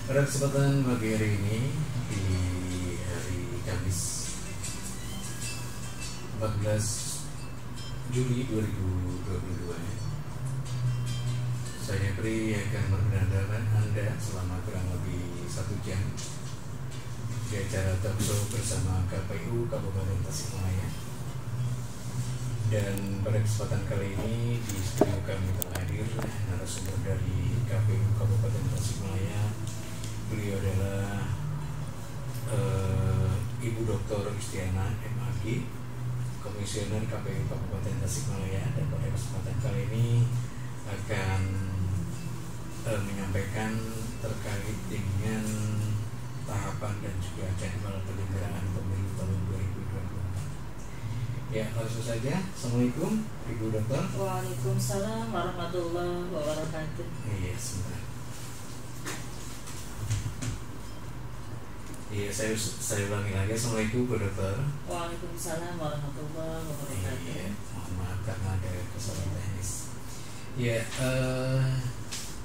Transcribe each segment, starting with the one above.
Pada kesempatan pagi hari ini di hari Kamis 14 Juli 2022, saya Pri akan menemani Anda selama kurang lebih 1 jam di acara talk show bersama KPU Kabupaten Tasikmalaya. Dan pada kesempatan kali ini di studio kami telah hadir narasumber dari KPU Kabupaten Tasikmalaya. Beliau adalah Ibu Dr. Istiana MAG, Komisioner KPU Kabupaten Tasikmalaya, dan pada kesempatan kali ini akan menyampaikan terkait dengan tahapan dan juga jadwal penyelenggaraan pemilu tahun 2024. Ya, langsung saja. Assalamualaikum Ibu Dokter. Waalaikumsalam warahmatullahi wabarakatuh. Iya, sebentar. Iya, saya ulangi lagi. Assalamualaikum Bu Dokter. Waalaikumsalam warahmatullahi wabarakatuh. Iya, mohon maaf karena ada kesalahan teknis. Iya,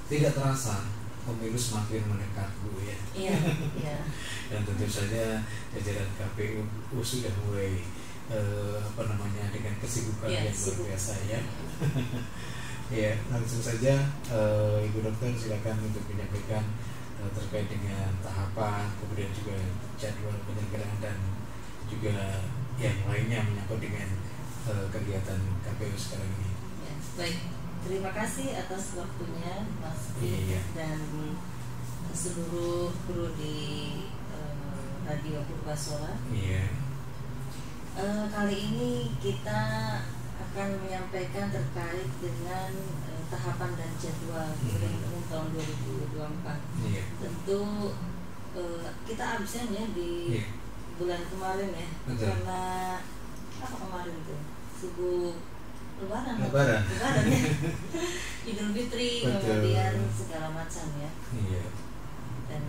tidak terasa pemilu semakin mendekat, Bu, ya. Iya, iya. Dan tentu saja jajaran KPU sudah mulai dengan kesibukan Ya, yang luar biasa, ya. Ya, langsung saja Ibu Dokter silakan untuk menyampaikan terkait dengan tahapan, kemudian juga jadwal penyelenggaraan dan juga yang lainnya menyangkut dengan kegiatan KPU sekarang ini. Ya, baik. Terima kasih atas waktunya, Mas. Iya. Dan seluruh kru di Radio Purbasora. Iya. Kali ini kita akan menyampaikan terkait dengan tahapan dan jadwal pemilihan umum tahun 2024. Iya. Tentu kita absen ya di bulan kemarin ya. Betul. Karena apa kemarin tuh? Sibuk Lebaran ya. Idul Fitri, Betul. kemudian segala macam ya. Iya. Dan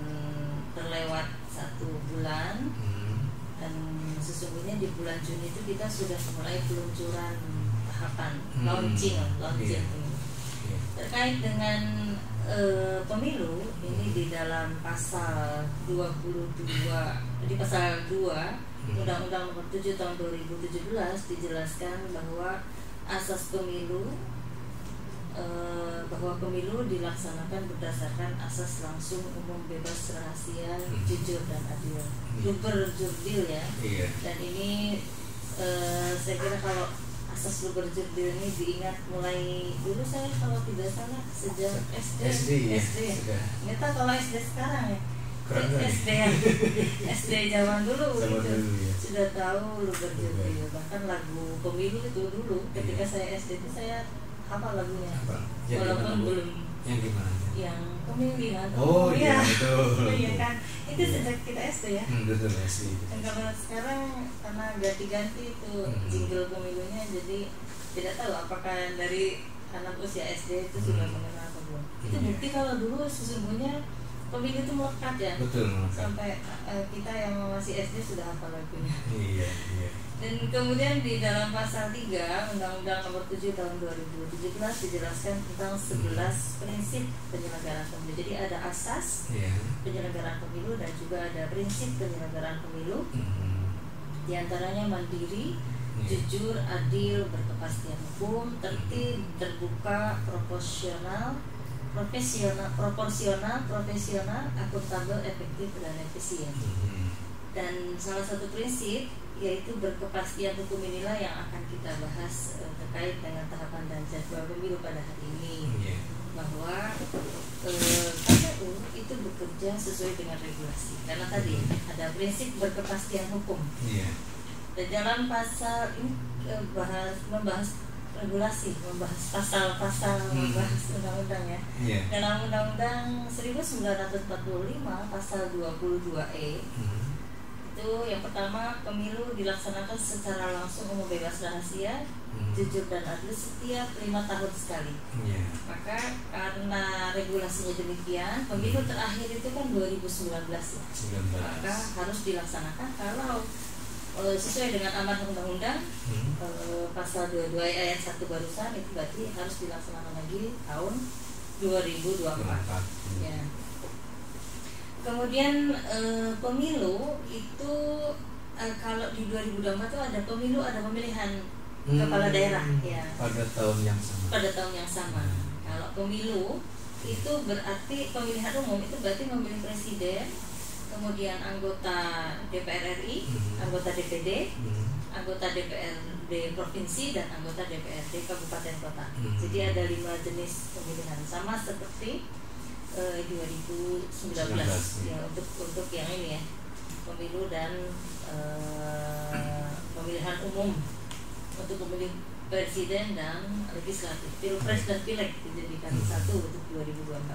terlewat 1 bulan. Dan sesungguhnya di bulan Juni itu kita sudah mulai peluncuran tahapan launching. Iya. Terkait dengan pemilu ini di dalam pasal 22 di pasal 2 Undang-Undang Nomor 7 Tahun 2017 dijelaskan bahwa asas pemilu bahwa pemilu dilaksanakan berdasarkan asas langsung, umum, bebas, rahasia, jujur dan adil. Luber jurdil ya. Iya. Dan ini saya kira kalau asas luber jurdil ini diingat mulai dulu, saya kalau tidak salah sejak SD ya. Nggak tahu kalau SD sekarang ya. SD zaman dulu gitu. Ya. Sudah tahu luber jurdil. Bahkan lagu pemilu itu dulu ketika saya SD itu saya hafal lagunya. Walaupun belum yang gimana? Yang pemilihan. Oh iya, betul. Iya kan. Itu sejak kita SD ya. Betul, SD. Dan kalau sekarang karena ganti-ganti itu jingle pemilunya, jadi tidak tahu apakah dari anak usia SD itu sudah mengenal atau belum. Itu bukti kalau dulu sesungguhnya pemilu itu melekat ya. Betul, melekat. Sampai kita yang masih SD sudah hafal lagunya. Iya. Dan kemudian di dalam pasal 3 Undang-Undang Nomor 7 Tahun 2017 dijelaskan tentang 11 prinsip penyelenggaraan pemilu. Jadi ada asas penyelenggaraan pemilu dan juga ada prinsip penyelenggaraan pemilu. Di antaranya mandiri, jujur, adil, berkepastian hukum, tertib, terbuka, proporsional, profesional, akuntabel, efektif, dan efisien. Dan salah satu prinsip yaitu berkepastian hukum inilah yang akan kita bahas terkait dengan tahapan dan jadwal pemilu pada hari ini. Bahwa KPU itu bekerja sesuai dengan regulasi. Karena tadi ada prinsip berkepastian hukum. Dan dalam pasal ini membahas regulasi, membahas pasal-pasal, membahas undang-undang ya. Dalam Undang-Undang 1945 pasal 22E itu yang pertama, pemilu dilaksanakan secara langsung, umum, bebas, rahasia, jujur dan adil setiap 5 tahun sekali. Maka karena regulasinya demikian, pemilu terakhir itu kan 2019 ya. Maka harus dilaksanakan kalau sesuai dengan amanat undang-undang pasal 22 ayat 1 barusan, itu berarti harus dilaksanakan lagi tahun 2024. Ya. kemudian pemilu itu kalau di 2024 itu ada pemilu, ada pemilihan kepala daerah ya. Pada tahun yang sama. Pada tahun yang sama. Kalau pemilu itu berarti pemilihan umum itu berarti memilih presiden, kemudian anggota DPR RI, anggota DPD, anggota DPRD provinsi dan anggota DPRD kabupaten kota. Jadi ada 5 jenis pemilihan, sama seperti 2019 ya, untuk yang ini ya, pemilu dan pemilihan umum untuk pemilih presiden dan legislatif, pilpres dan pileg dijadikan satu untuk 2024.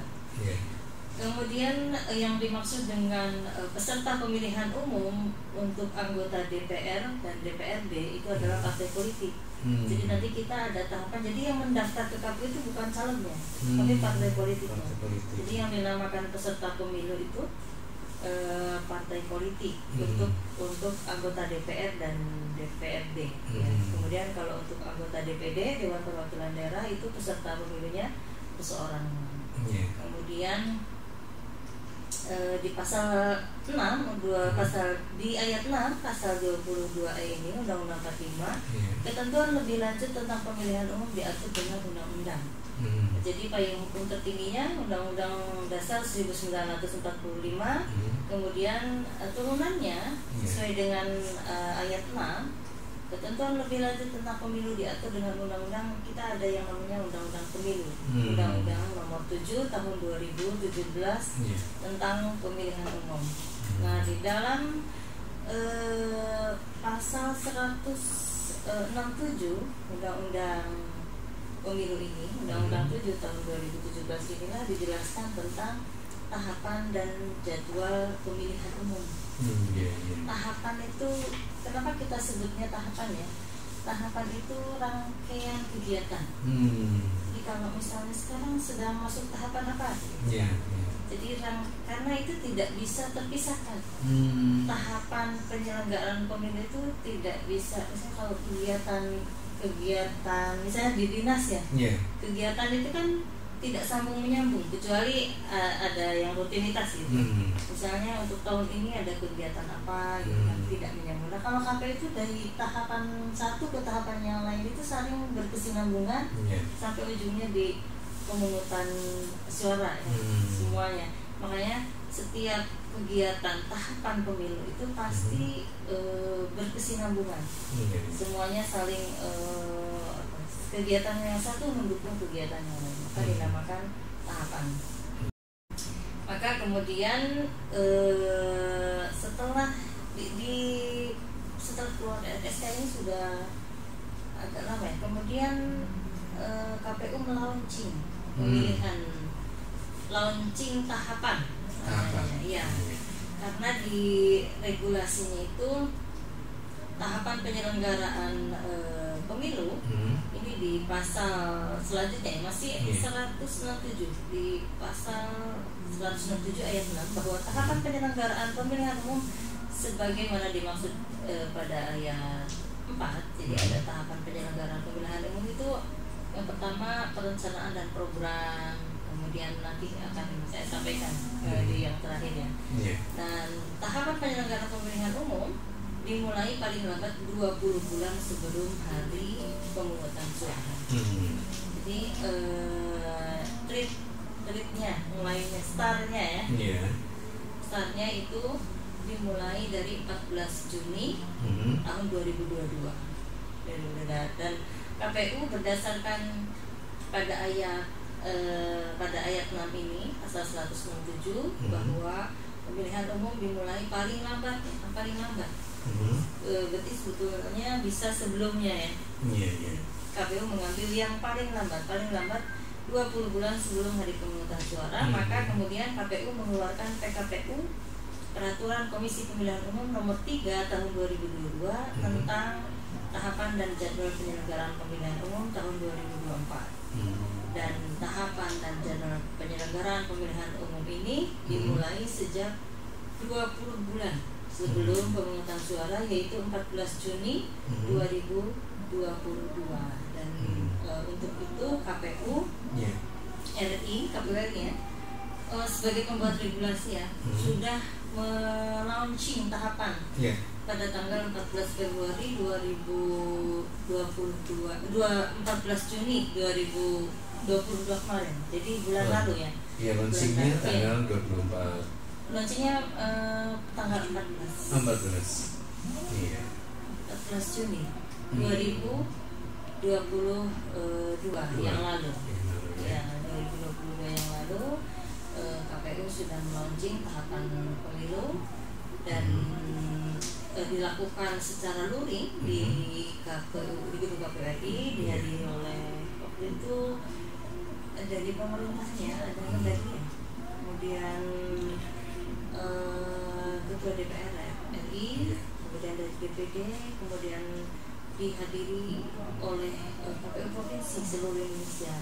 Kemudian yang dimaksud dengan peserta pemilihan umum untuk anggota DPR dan DPRD itu adalah partai politik. Jadi nanti kita ada tahapan. Jadi yang mendaftar ke KPU itu bukan calonnya, tapi partai politiknya. Jadi yang dinamakan peserta pemilu itu partai politik untuk anggota DPR dan DPRD. Ya. Kemudian kalau untuk anggota DPD, Dewan Perwakilan Daerah, itu peserta pemilunya seseorang. Kemudian di pasal 6 di ayat 6 pasal 22E ini Undang-Undang 45, ketentuan lebih lanjut tentang pemilihan umum diatur dengan undang-undang. Jadi payung hukum tertingginya Undang-Undang Dasar 1945, kemudian turunannya sesuai dengan ayat 6, ketentuan lebih lanjut tentang pemilu diatur dengan undang-undang. Kita ada yang namanya Undang-Undang Pemilu, Undang-Undang Nomor 7 Tahun 2017 tentang pemilihan umum. Nah, di dalam pasal 167 Undang-Undang Pemilu ini, Undang-Undang 7 Tahun 2017 inilah dijelaskan tentang tahapan dan jadwal pemilihan umum. Tahapan itu, kenapa kita sebutnya tahapan ya? Tahapan itu rangkaian kegiatan. Jadi kalau misalnya sekarang sedang masuk tahapan apa? Jadi karena itu tidak bisa terpisahkan. Tahapan penyelenggaraan pemilu itu tidak bisa, misalnya kalau kegiatan misalnya di dinas ya, kegiatan itu kan tidak sambung menyambung kecuali ada yang rutinitas gitu. Misalnya untuk tahun ini ada kegiatan apa gitu kan, tidak menyambung. Nah, kalau KPU itu dari tahapan satu ke tahapan yang lain itu saling berkesinambungan sampai ujungnya di pemungutan suara ya, semuanya. Makanya setiap kegiatan tahapan pemilu itu pasti berkesinambungan. Semuanya saling kegiatan yang satu mendukung kegiatan yang lain, maka dinamakan tahapan. Maka kemudian setelah setelah keluar SK ini sudah agak lama ya. Kemudian KPU melaunching pemilihan, launching tahapan. Iya, karena di regulasinya itu tahapan penyelenggaraan pemilu ini di pasal selanjutnya masih 167, di pasal 167 ayat 6 bahwa tahapan penyelenggaraan pemilihan umum sebagaimana dimaksud pada ayat 4. Jadi ada tahapan penyelenggaraan pemilihan umum itu yang pertama perencanaan dan program, kemudian nanti akan saya sampaikan di yang terakhir ya. Dan tahapan penyelenggaraan pemilihan umum dimulai paling lambat 20 bulan sebelum hari pemungutan suara. Jadi treatnya, mulainya startnya ya. Startnya itu dimulai dari 14 Juni tahun 2022. Dan KPU berdasarkan pada ayat 6 ini pasal 167 bahwa pemilihan umum dimulai paling lambat. Berarti sebetulnya bisa sebelumnya ya. KPU mengambil yang paling lambat 20 bulan sebelum hari pemungutan suara. Maka kemudian KPU mengeluarkan PKPU, Peraturan Komisi Pemilihan Umum Nomor 3 Tahun 2022 tentang tahapan dan jadwal penyelenggaraan pemilihan umum tahun 2024. Dan tahapan dan jadwal penyelenggaraan pemilihan umum ini dimulai sejak 20 bulan sebelum pemungutan suara, yaitu 14 Juni 2022. Dan untuk itu KPU RI ya, sebagai pembuat regulasi ya sudah melaunching tahapan pada tanggal 14 Februari 2022 14 Juni 2022 kemarin. Jadi bulan lalu ya. Iya, launchingnya tanggal 24. Launchingnya tanggal 14. 14. Iya. 14 Juni 2022 yang lalu. Ya, 2022 yang lalu KPU sudah melaunching tahapan pemilu dan dilakukan secara luring di KPU, di gedung KPU RI, dihadiri oleh waktu itu dari pemerintahnya ada Mendagri, kemudian Ketua DPR RI, kemudian dari DPD, kemudian dihadiri oleh KPU Provinsi seluruh Indonesia.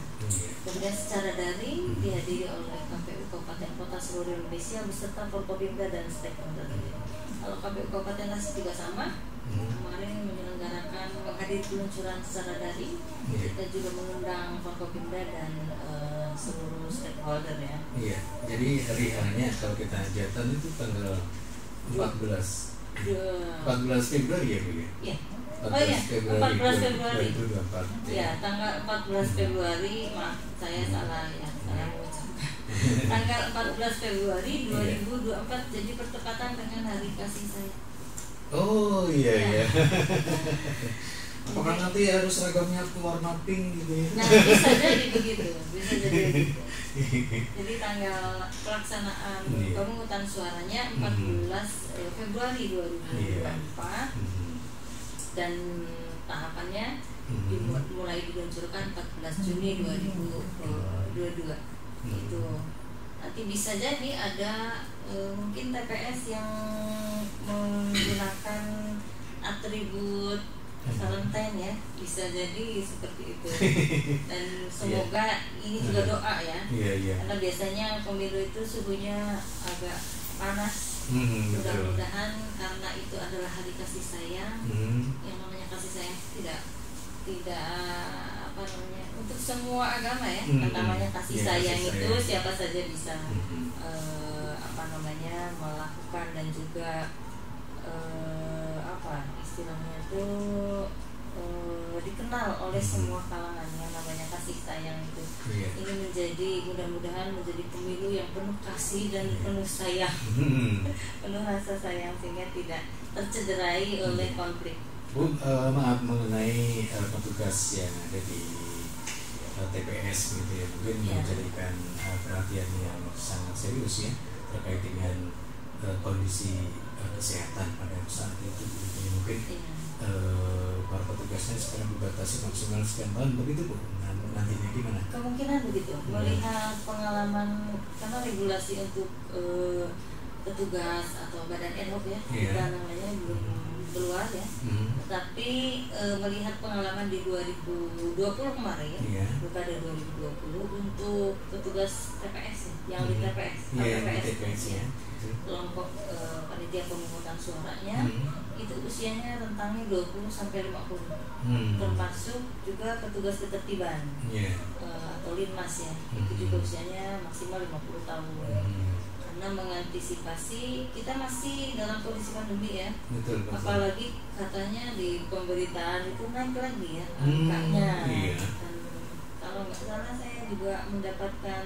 Kemudian secara daring dihadiri oleh KPU Kabupaten Kota seluruh Indonesia beserta Forkopimda dan stakeholder. Kalau KPU Kabupaten Tasik juga sama, kemarin menyelenggarakan menghadiri peluncuran secara daring. Kita juga mengundang Forkopimda dan seluruh stakeholder ya. Iya, jadi hari hanya kalau kita hajatan itu tanggal 14 Februari ya Bu ya? Iya. 14 Februari. 2024. Ya, tanggal 14 Februari, maaf saya salah ya, salah mengucapkan. Tanggal 14 Februari 2024 jadi bertepatan dengan hari kasih saya. Oh iya. Apakah nanti harus seragamnya warna pink gitu ya? Nah, bisa jadi begitu, bisa jadi begitu. Jadi tanggal pelaksanaan pemungutan suaranya 14 Februari 2024 dan tahapannya mulai diluncurkan 14 Juni 2022. Itu nanti bisa jadi ada mungkin TPS yang menggunakan atribut Valentine ya, bisa jadi seperti itu. Dan semoga ini juga doa ya, karena biasanya pemilu itu suhunya agak panas. Mudah-mudahan karena itu adalah hari kasih sayang, yang namanya kasih sayang tidak apa namanya, untuk semua agama ya, namanya kasih sayang itu siapa saja bisa apa namanya melakukan dan juga apa istilahnya itu dikenal oleh semua kalangan yang namanya kasih sayang itu. Ini menjadi mudah-mudahan menjadi pemilu yang penuh kasih dan penuh sayang, penuh rasa sayang sehingga tidak tercederai oleh konflik. Bu, maaf mengenai petugas yang ada di TPS gitu ya, mungkin menjadikan perhatian yang sangat serius ya terkait dengan kondisi kesehatan pada saat itu gitu ya. Mungkin para petugasnya sekarang dibatasi maksimal sekian tahun begitu Bu, nantinya gimana? Kemungkinan begitu, melihat pengalaman karena regulasi untuk petugas atau badan ad hoc ya, kita namanya belum keluar ya. Tetapi melihat pengalaman di 2020 kemarin, Pilkada 2020 untuk petugas TPS ya, yang di TPS ya, kelompok panitia pemungutan suaranya itu usianya rentangnya 20 sampai 50. Termasuk juga petugas ketertiban atau linmas ya, itu juga usianya maksimal 50 tahun. Karena mengantisipasi kita masih dalam kondisi pandemi ya. Betul. Apalagi katanya di pemberitaan itu naik lagi ya angkanya. Dan kalau nggak salah saya juga mendapatkan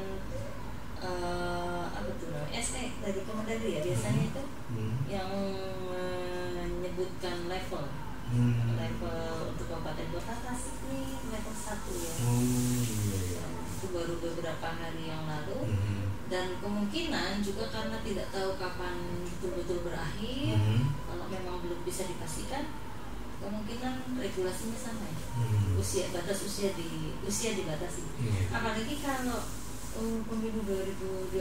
apa tuh SE dari Kemendagri ya, biasanya itu yang menyebutkan level untuk Kabupaten Kota Tasik ini level 1 ya. Itu baru beberapa hari yang lalu. Dan kemungkinan juga karena tidak tahu kapan betul-betul berakhir, kalau memang belum bisa dipastikan, kemungkinan regulasinya sama ya. Batas usia dibatasi. Apalagi kalau pemilu 2024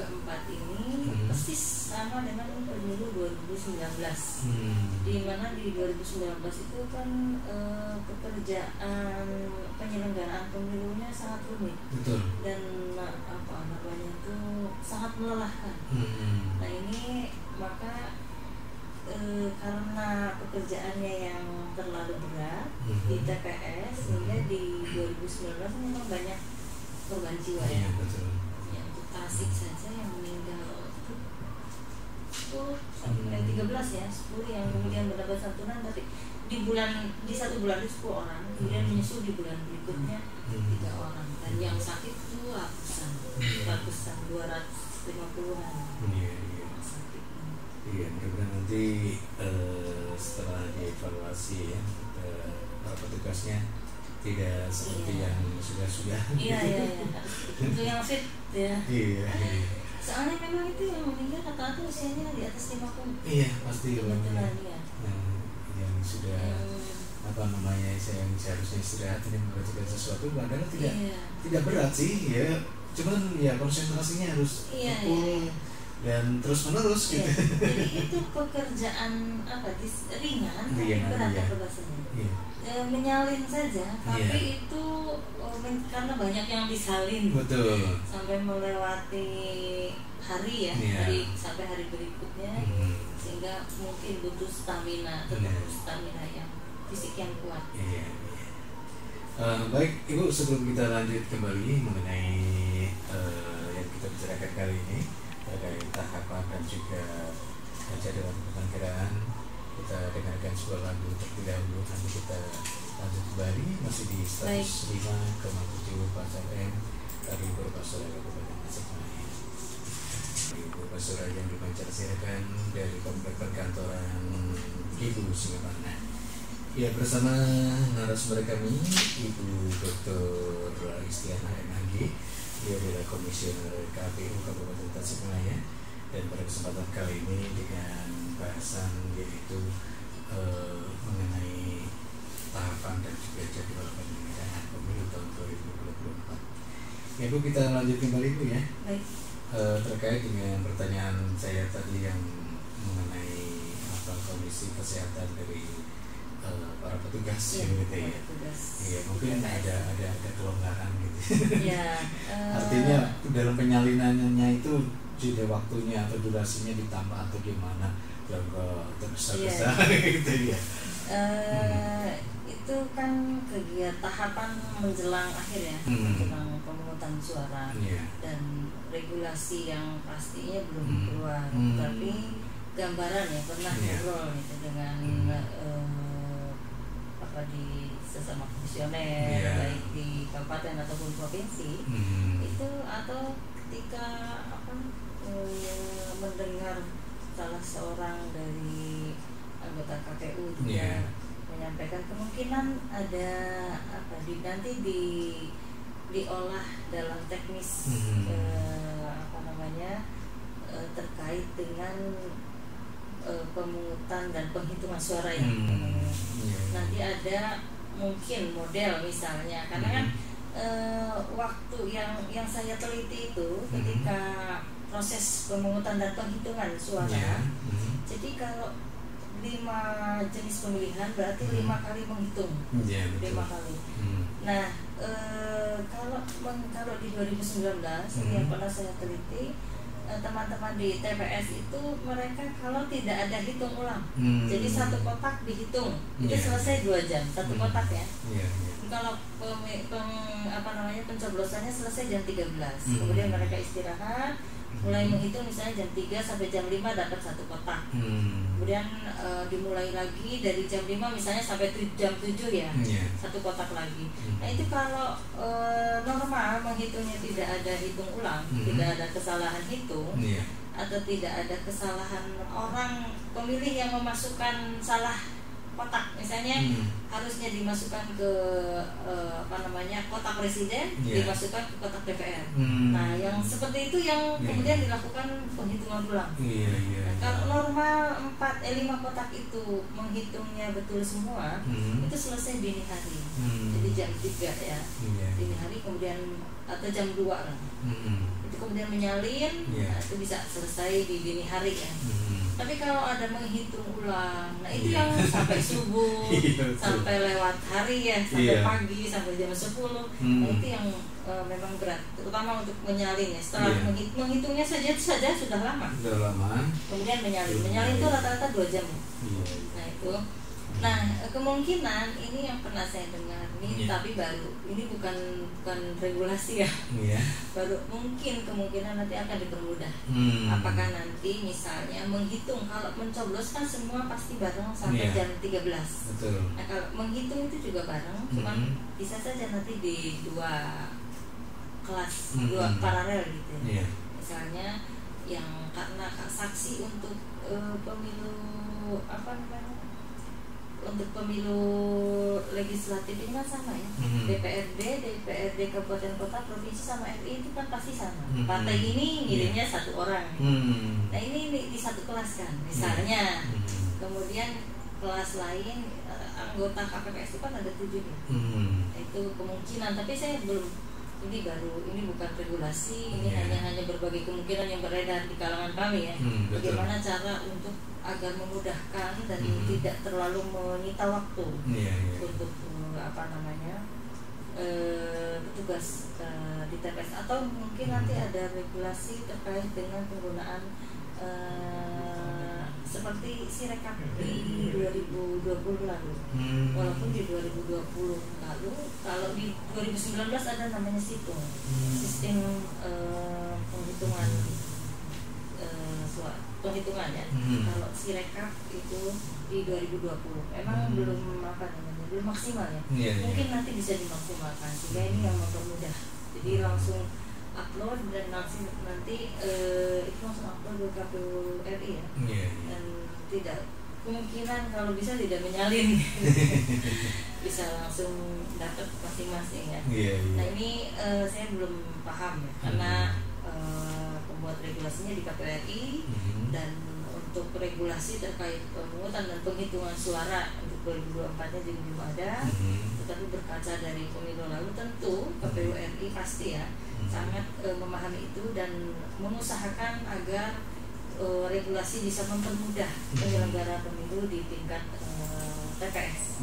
ini persis sama dengan pemilu 2019, di mana di 2019 itu kan pekerjaan penyelenggaraan pemilunya sangat rumit. Dan apa namanya itu sangat melelahkan. Nah ini maka karena pekerjaannya yang terlalu berat di TPS, sehingga di 2019 memang banyak korban jiwa ya. Untuk Tasik saja yang meninggal 10 sampai 13 ya, 10 yang kemudian mendapat santunan, tapi di 1 bulan itu 10 orang, kemudian menyusul di bulan berikutnya 3 orang, dan yang sakit itu ratusan 250-an. Iya, mudah-mudahan nanti setelah dievaluasi ya, para petugasnya tidak seperti yang sudah-sudah. Iya. Untuk yang fit ya. Iya. Soalnya memang itu yang meninggal rata-rata usianya di atas 50. Iya, pasti kebetulan ya. Yang sudah yang seharusnya istirahat ini mengerjakan sesuatu, padahal tidak berat sih ya. Cuman ya konsentrasinya harus full dan terus menerus gitu. Jadi itu pekerjaan ringan tapi berat bahasanya. Menyalin saja, tapi itu karena banyak yang disalin. Betul. Sampai melewati hari ya, sampai hari berikutnya, sehingga mungkin butuh stamina, stamina yang fisik yang kuat. Baik Ibu, sebelum kita lanjut kembali mengenai yang kita bicarakan kali ini terkait tahapan dan juga jadwal penyelenggaraan, kita dengarkan sebuah lagu terlebih dahulu, nanti kita lanjut kembali masih di 105,7 Pasar M dari Purwasura Kabupaten Tasikmalaya. Purwasura yang dipancarsiakan dari komplek perkantoran Ibu Singaparna. Ya, bersama narasumber kami Ibu Dr. Istiana MHG. Dia adalah komisioner KPU Kabupaten Tasikmalaya, dan pada kesempatan kali ini dengan bahasan yaitu mengenai tahapan dan juga jadwal penyelenggaraan pemilu tahun 2024. Ya Bu, kita lanjut kembali Bu ya. Baik. Terkait dengan pertanyaan saya tadi yang mengenai kondisi kesehatan dari para petugas gitu ya. Iya, mungkin ada kelonggaran gitu. Ya, artinya dalam penyalinannya itu jeda waktunya atau durasinya ditambah atau gimana yang terbesar-besar gitu ya. Itu kan kegiatan tahapan menjelang akhir ya, menjelang pemungutan suara, dan regulasi yang pastinya belum keluar, tapi gambaran ya pernah ngobrol gitu dengan di sesama komisioner baik di kabupaten ataupun provinsi, itu atau ketika mendengar salah seorang dari anggota KPU juga menyampaikan kemungkinan ada nanti diolah dalam teknis terkait dengan pemungutan dan penghitungan suara ya. Nanti ada mungkin model misalnya, karena kan waktu yang saya teliti itu ketika proses pemungutan dan penghitungan suara, jadi kalau 5 jenis pemilihan berarti 5 kali menghitung, 5 kali. Nah, kalau di 2019 yang pernah saya teliti, teman-teman di TPS itu mereka kalau tidak ada hitung ulang, jadi 1 kotak dihitung itu selesai 2 jam 1 kotak ya. Kalau pencoblosannya selesai jam 13, kemudian mereka istirahat, mulai menghitung misalnya jam 3 sampai jam 5 dapat 1 kotak. Kemudian dimulai lagi dari jam 5 misalnya sampai jam 7 ya, 1 kotak lagi. Nah itu kalau normal menghitungnya tidak ada hitung ulang, tidak ada kesalahan hitung, atau tidak ada kesalahan orang pemilih yang memasukkan salah kotak, misalnya harusnya dimasukkan ke kotak presiden, dimasukkan ke kotak DPR. Nah, yang seperti itu yang kemudian dilakukan penghitungan ulang. Nah, kalau normal 5 kotak itu menghitungnya betul semua, itu selesai dini hari. Jadi jam 3 ya, dini hari, kemudian atau jam 2 lah. Itu kemudian menyalin, nah, itu bisa selesai di dini hari ya. Tapi kalau ada menghitung ulang, nah itu yang sampai subuh, sampai lewat hari ya, sampai pagi, sampai jam 10, nah itu yang memang berat, terutama untuk menyalin ya. Setelah menghitungnya saja sudah lama. Kemudian menyalin itu rata-rata 2 jam. Nah itu Nah, kemungkinan ini yang pernah saya dengar nih, tapi baru ini bukan regulasi ya. Baru mungkin kemungkinan nanti akan dipermudah. Apakah nanti misalnya menghitung, kalau mencoblos kan semua pasti bareng sampai jam 13. Betul. Nah, kalau menghitung itu juga bareng, cuman bisa saja nanti di dua kelas, dua paralel gitu ya. Misalnya yang karena saksi untuk pemilu untuk pemilu legislatif ini kan sama ya. DPRD kabupaten kota, provinsi sama RI itu kan pasti sama. Partai ini ngirimnya satu orang. Nah ini di satu kelas kan misalnya. Kemudian kelas lain anggota KPPS itu kan ada 7 ya. Itu kemungkinan, tapi saya belum, ini bukan regulasi, ini hanya berbagai kemungkinan yang beredar di kalangan kami ya. Bagaimana cara untuk agar memudahkan dan tidak terlalu menyita waktu untuk petugas di TPS, atau mungkin nanti ada regulasi terkait dengan penggunaan seperti Sirekap di 2020 lalu. Walaupun di 2020 lalu, kalau di 2019 ada namanya situng, sistem penghitungan ya. Kalau Sirekap itu di 2020 emang belum maksimal ya. Mungkin nanti bisa dimaksimalkan sehingga ini yang mempermudah. Jadi langsung upload dan langsung nanti itu langsung upload ke KPU RI ya. Dan tidak, kemungkinan kalau bisa tidak menyalin. Bisa langsung dapat masing-masing ya. Nah ini saya belum paham ya, karena pembuat regulasinya di KPU RI, dan untuk regulasi terkait pemungutan dan penghitungan suara untuk 2024-nya juga belum ada. Tetapi berkaca dari pemilu lalu, tentu KPU RI pasti ya sangat memahami itu dan mengusahakan agar regulasi bisa mempermudah penyelenggara pemilu di tingkat TPS.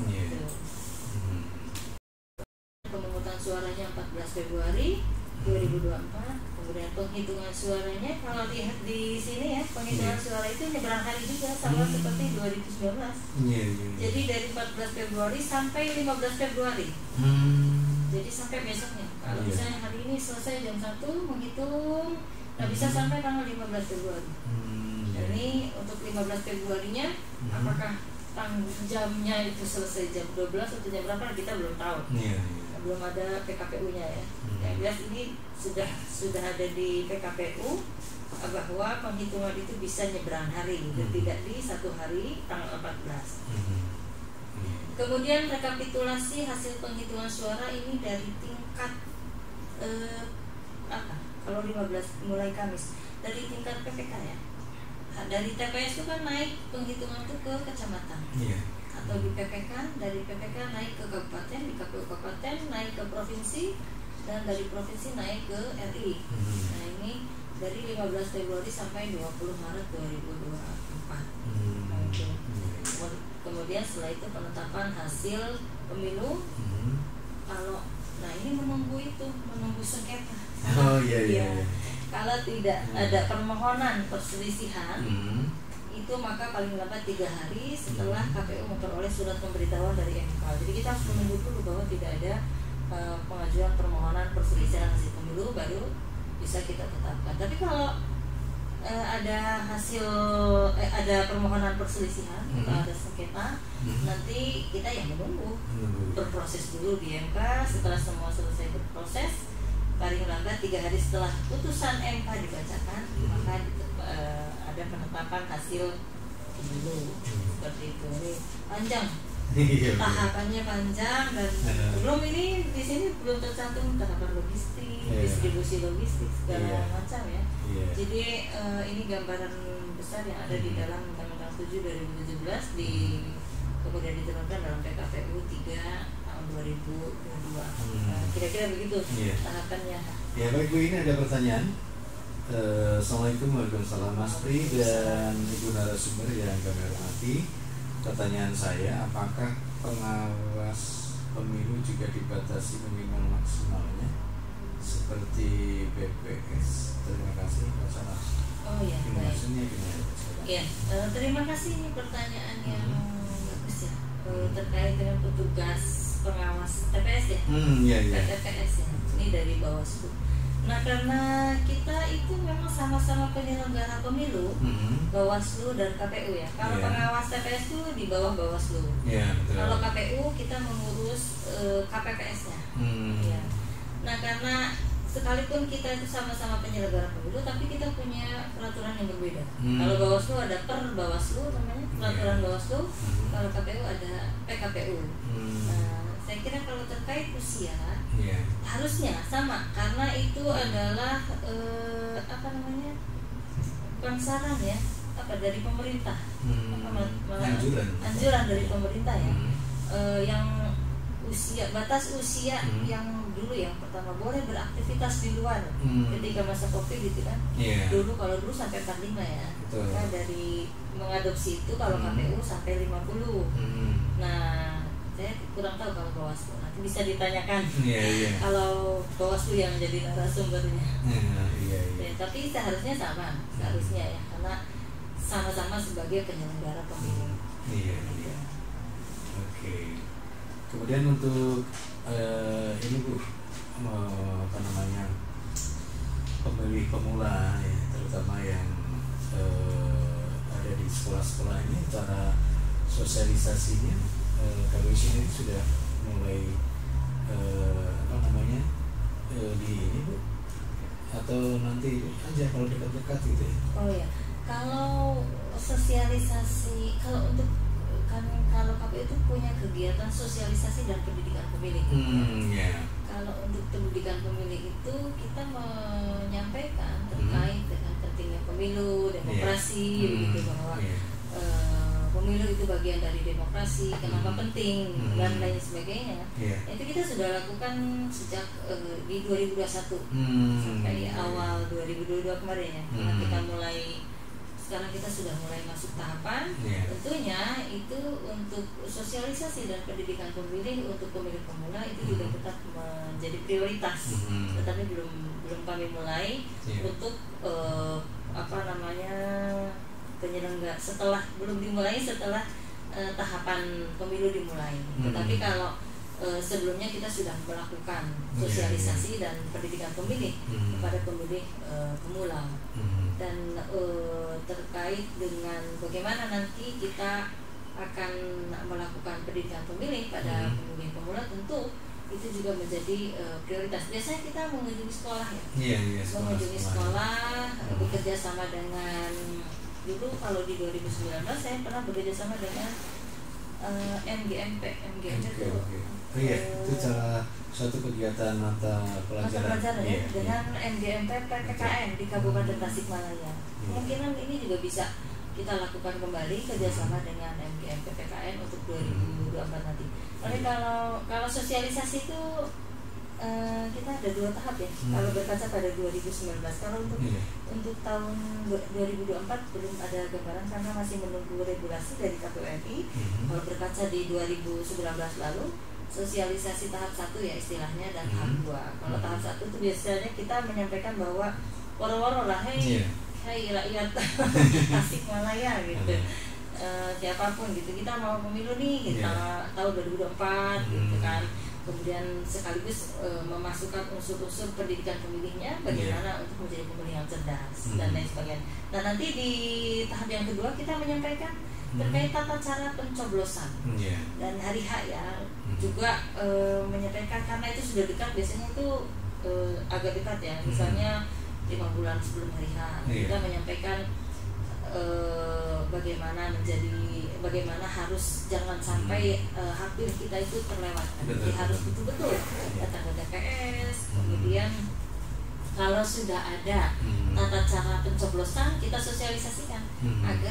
Pemungutan suaranya 14 Februari 2024. Kemudian penghitungan suaranya, kalau lihat di sini ya, penghitungan suara itu nyebrang hari juga, sama seperti 2019. Jadi dari 14 Februari sampai 15 Februari. Jadi sampai besoknya. Kalau misalnya hari ini selesai jam 1 menghitung, bisa sampai tanggal 15 Februari. Ini untuk 15 Februarinya, apakah jamnya itu selesai jam 12 atau jam berapa, kita belum tahu. Belum ada PKPU-nya ya. Yang jelas ini sudah ada di PKPU bahwa penghitungan itu bisa nyebrang hari, tidak di satu hari tanggal 14. Kemudian rekapitulasi hasil penghitungan suara ini dari tingkat kalau 15 mulai Kamis dari tingkat PPK ya. Dari TPS itu kan naik penghitungan itu ke kecamatan. Atau di PPK, dari PPK naik ke kabupaten, di KPU kabupaten naik ke provinsi, dan dari provinsi naik ke RI. Nah ini dari 15 Februari sampai 20 Maret 2024. Kemudian setelah itu penetapan hasil pemilu. Kalau ini menunggu sengketa. Kalau tidak ada permohonan perselisihan, itu maka paling lambat 3 hari setelah KPU memperoleh surat pemberitahuan dari MK. Jadi kita harus menunggu dulu bahwa tidak ada pengajuan permohonan perselisihan hasil pemilu, baru bisa kita tetapkan. Tapi kalau ada permohonan perselisihan atau ada sengketa, nanti kita yang menunggu berproses dulu di MK. Setelah semua selesai berproses, paling lambat 3 hari setelah putusan MK dibacakan, maka ada penetapan hasil pemilu. Seperti itu. Ini panjang, tahapannya panjang, dan belum ini di sini belum tercantum tahapan logistik, distribusi logistik segala macam ya. Jadi ini gambaran besar yang ada di dalam Undang-Undang 7 2017 kemudian diterapkan dalam PKPU 3 tahun 2022. Kira-kira begitu tahapannya. Ya baik Bu, ini ada pertanyaan. Assalamualaikum warahmatullahi wabarakatuh, Mas Pri dan Ibu narasumber yang kami hormati. Pertanyaan saya, apakah pengawas pemilu juga dibatasi minimal maksimalnya seperti BPS? Terima kasih Pak Salah. Oh ya, maksudnya gimana? Ya, terima kasih, ini pertanyaan yang bagus ya. terkait dengan petugas pengawas TPS ya, TPS ya, ini dari Bawaslu. Nah karena kita itu memang sama-sama penyelenggara pemilu, Bawaslu dan KPU ya. Kalau pengawas TPS itu di bawah Bawaslu. Kalau KPU kita mengurus KPPS-nya. Ya. Nah karena sekalipun kita itu sama-sama penyelenggara pemilu, tapi kita punya peraturan yang berbeda. Kalau Bawaslu ada per Bawaslu namanya, peraturan Bawaslu. Kalau KPU ada PKPU. Nah, saya kira kalau terkait usia harusnya sama, karena itu adalah bukan saran ya, dari pemerintah, anjuran dari pemerintah ya, yang batas usia yang dulu yang pertama boleh beraktivitas di luar ketika masa COVID gitu kan. Kalau dulu sampai 45 ya. Nah, dari mengadopsi itu kalau KPU sampai 50. Nah, saya kurang tahu kalau Bawaslu, nanti bisa ditanyakan. Kalau Bawaslu yang jadi narasumbernya. Tapi seharusnya sama, seharusnya ya, karena sama-sama sebagai penyelenggara pemilu. Oke. Kemudian untuk ini Bu, pemilih pemula ya, terutama yang ada di sekolah-sekolah ini, cara sosialisasinya kalau di sini sudah mulai di ini Bu, atau nanti aja kalau dekat-dekat gitu ya? Oh ya, kalau sosialisasi, kalau KPU itu punya kegiatan sosialisasi dan pendidikan pemilih. Kalau untuk pendidikan pemilih itu kita menyampaikan terkait dengan pentingnya pemilu, demokrasi, begitu, bahwa pemilu itu bagian dari demokrasi, kenapa penting dan lain sebagainya. Itu kita sudah lakukan sejak di 2021 sampai awal 2022 kemarin ya. Karena sekarang kita sudah mulai masuk tahapan. Tentunya itu untuk sosialisasi dan pendidikan pemilih untuk pemilih pemula itu juga tetap menjadi prioritas. Tetapi belum kami mulai untuk penyelenggara belum dimulai setelah tahapan pemilu dimulai. Tetapi kalau sebelumnya kita sudah melakukan sosialisasi dan pendidikan pemilih kepada pemilih pemula. Dan terkait dengan bagaimana nanti kita akan melakukan pendidikan pemilih pada pemilih pemula, tentu itu juga menjadi prioritas. Biasanya kita mengunjungi sekolah ya, mengunjungi sekolah, bekerja sama dengan, dulu kalau di 2019 saya pernah bekerja sama dengan MGMP itu cara suatu kegiatan mata pelajaran ya, dengan MGMP PPKN di Kabupaten Tasikmalaya. Kemungkinan ini juga bisa kita lakukan kembali kerjasama dengan MGMP PPKN untuk 2024 nanti. Tapi kalau sosialisasi itu kita ada 2 tahap ya. Kalau berkaca pada 2019, kalau untuk tahun 2024 belum ada gambaran karena masih menunggu regulasi dari KPU RI. Kalau berkaca di 2019 lalu, sosialisasi tahap 1 ya istilahnya, dan tahap 2. Kalau tahap 1 itu biasanya kita menyampaikan bahwa woro-woro lah, hai rakyat Tasikmalaya gitu, siapapun gitu, kita mau pemilu nih kita tahun 2024 gitu kan. Kemudian sekaligus memasukkan unsur-unsur pendidikan pemilihnya, bagaimana untuk menjadi pemilih yang cerdas dan lain sebagainya. Nah nanti di tahap yang kedua kita menyampaikan terkait tata cara pencoblosan dan hari H ya, juga menyampaikan, karena itu sudah dekat, biasanya itu agak dekat ya, misalnya 5 bulan sebelum hari H kita menyampaikan bagaimana harus jangan sampai hak pilih kita itu terlewatkan. Jadi harus betul-betul datang ke TPS. Kemudian kalau sudah ada tata cara pencoblosan, kita sosialisasikan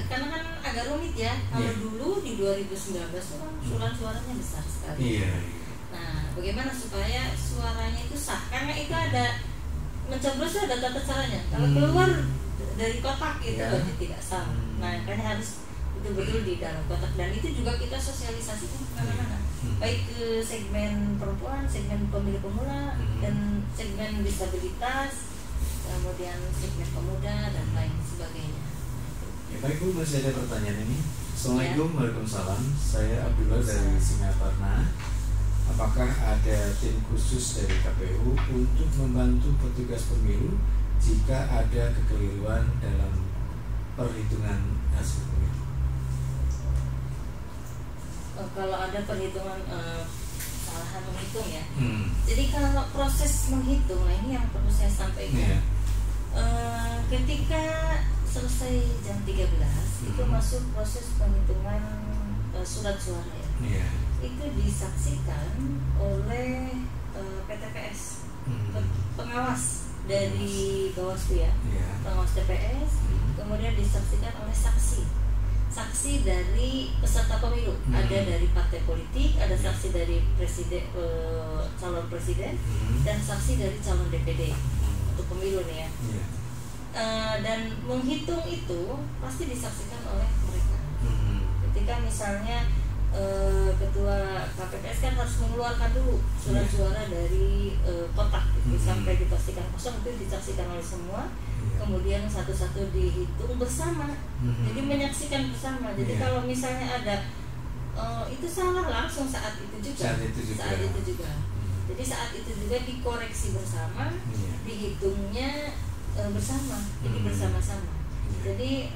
karena kan agak rumit ya. Kalau dulu di 2019 itu kan suara-suaranya besar sekali. Nah, bagaimana supaya suaranya itu sah? Karena itu ada mencoblos, ada tata caranya. Kalau keluar dari kotak itu tidak sah. Nah, makanya harus betul-betul di dalam kotak, dan itu juga kita sosialisasikan kemana-mana, baik ke segmen perempuan, segmen pemilih pemula, dan segmen disabilitas, kemudian segmen pemuda dan lain sebagainya. Ya, baik Bu, masih ada pertanyaan ini Assalamualaikum, waalaikumsalam. Saya Abdullah dari Singaparna. Apakah ada tim khusus dari KPU untuk membantu petugas pemilu jika ada kekeliruan dalam perhitungan hasil pemilu? Kalau ada perhitungan kesalahan menghitung ya. Jadi kalau proses menghitung, nah ini yang perlu saya sampaikan. Ketika selesai jam 13 itu masuk proses penghitungan surat suara ya. Itu disaksikan oleh PTPS, pengawas dari Bawaslu ya, pengawas TPS, kemudian disaksikan oleh saksi dari peserta pemilu, ada dari partai politik, ada saksi dari presiden, calon presiden, dan saksi dari calon DPD untuk pemilu nih ya. Dan menghitung itu pasti disaksikan oleh mereka. Ketika misalnya ketua KPPS kan harus mengeluarkan dulu surat suara dari kotak itu sampai dipastikan kosong, itu disaksikan oleh semua, kemudian satu-satu dihitung bersama, jadi menyaksikan bersama. Jadi kalau misalnya ada itu salah langsung saat itu juga. Jadi saat itu juga dikoreksi bersama, dihitungnya bersama, jadi bersama-sama. Jadi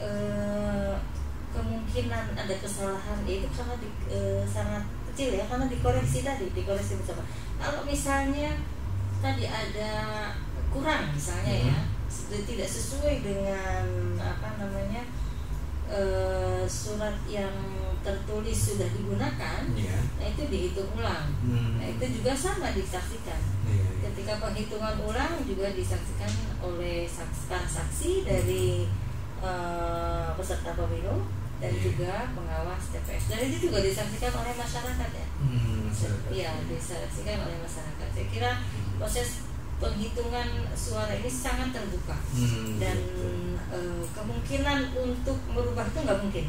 kemungkinan ada kesalahan itu sangat kecil ya, karena dikoreksi bersama. Kalau misalnya tadi ada kurang misalnya ya, tidak sesuai dengan surat yang tertulis sudah digunakan, nah itu dihitung ulang. Nah itu juga sama disaksikan. Ketika penghitungan ulang juga disaksikan oleh para saksi dari peserta pemilu dan juga pengawas TPS. Dan itu juga disaksikan oleh masyarakat ya. Iya, disaksikan oleh masyarakat. Saya kira proses penghitungan suara ini sangat terbuka dan kemungkinan untuk merubah itu nggak mungkin.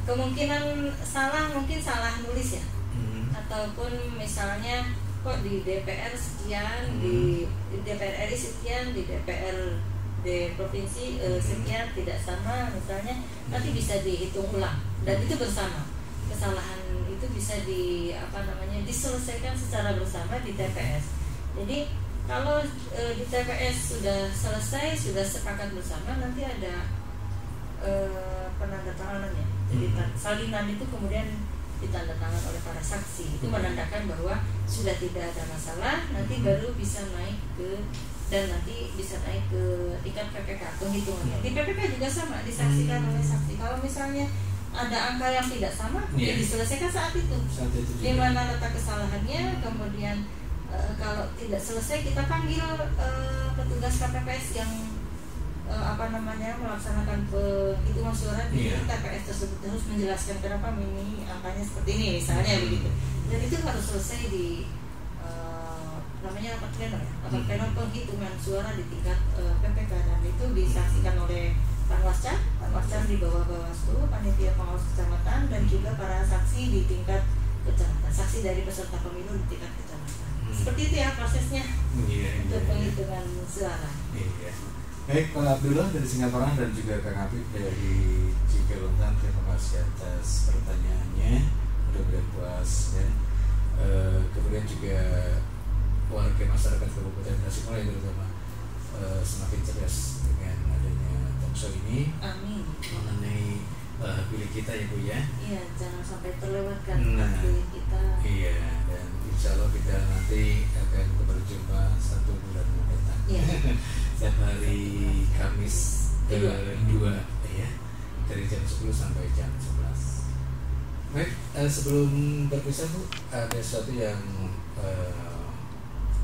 Kemungkinan salah, mungkin salah nulis ya, ataupun misalnya kok di DPR sekian, di DPR RI sekian, di DPR di provinsi sekian tidak sama misalnya, nanti bisa dihitung ulang dan itu bersama. Kesalahan itu bisa diselesaikan secara bersama di TPS. Jadi kalau di TPS sudah selesai, sudah sepakat bersama, nanti ada penandatanganannya. Jadi salinan itu kemudian ditandatangan oleh para saksi. Itu menandakan bahwa sudah tidak ada masalah. Nanti baru bisa naik ke tingkat PPK penghitungannya. Di PPK juga sama, disaksikan oleh saksi. Kalau misalnya ada angka yang tidak sama, ya diselesaikan saat itu. Di mana letak kesalahannya, kemudian kalau tidak selesai kita panggil petugas KPPS yang melaksanakan penghitungan suara di TPS tersebut, harus menjelaskan kenapa ini angkanya seperti ini misalnya begitu. Dan itu harus selesai di rapat pleno penghitungan suara di tingkat PPK, dan itu disaksikan oleh Panwascam di bawah Bawaslu, panitia pengawas kecamatan, dan juga para saksi di tingkat kecamatan, saksi dari peserta pemilu di tingkat kecamatan. Seperti itu ya prosesnya untuk penghitungan suara. Baik, Pak Abdullah dari Singapura dan juga Kang Apip dari Cikalongan, terima kasih atas pertanyaannya, mudah-mudahan puas ya. Kemudian juga warga masyarakat Kabupaten Tasikmalaya terutama semakin cerdas dengan adanya talkshow ini. Amin. Mengenai pilih kita ya Bu ya. Iya, jangan sampai terlewatkan pilih kita. Iya, dan insya Allah kita nanti akan berjumpa 1 bulan mendatang. Iya. Setiap hari Kamis 2 ya, dari jam 10 sampai jam 11. Baik, sebelum berpisah Bu, ada sesuatu yang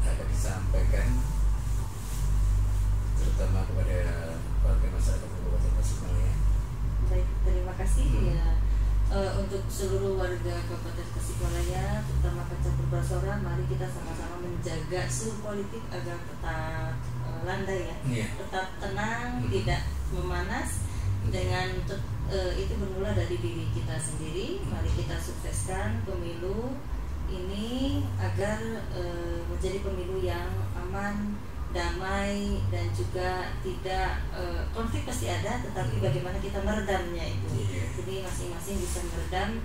akan disampaikan terutama kepada warga masyarakat Kabupaten Tasikmalaya. Baik, terima kasih ya untuk seluruh warga Kabupaten Tasikmalaya, terutama Campur Basora. Mari kita sama-sama menjaga suhu politik agar tetap landai ya, tetap tenang, tidak memanas. Dengan itu bermula dari diri kita sendiri. Mari kita sukseskan pemilu ini agar menjadi pemilu yang aman, damai dan juga tidak konflik pasti ada, tetapi bagaimana kita meredamnya itu. Jadi masing-masing bisa meredam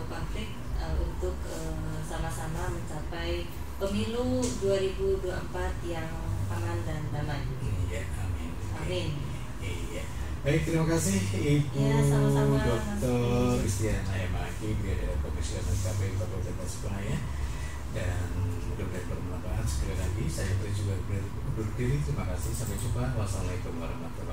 konflik untuk sama-sama mencapai pemilu 2024 yang aman dan damai. Iya, amin. Amin. Iya. Baik, terima kasih Ibu Ya, sama-sama, Dr. Istiana Emaki, Direktur Komisioner KPU Kabupaten Tasikmalaya. Dan mudah-mudahan bermanfaat. Sekali lagi saya juga undur diri. Terima kasih. Sampai jumpa. Wassalamualaikum warahmatullahi wabarakatuh.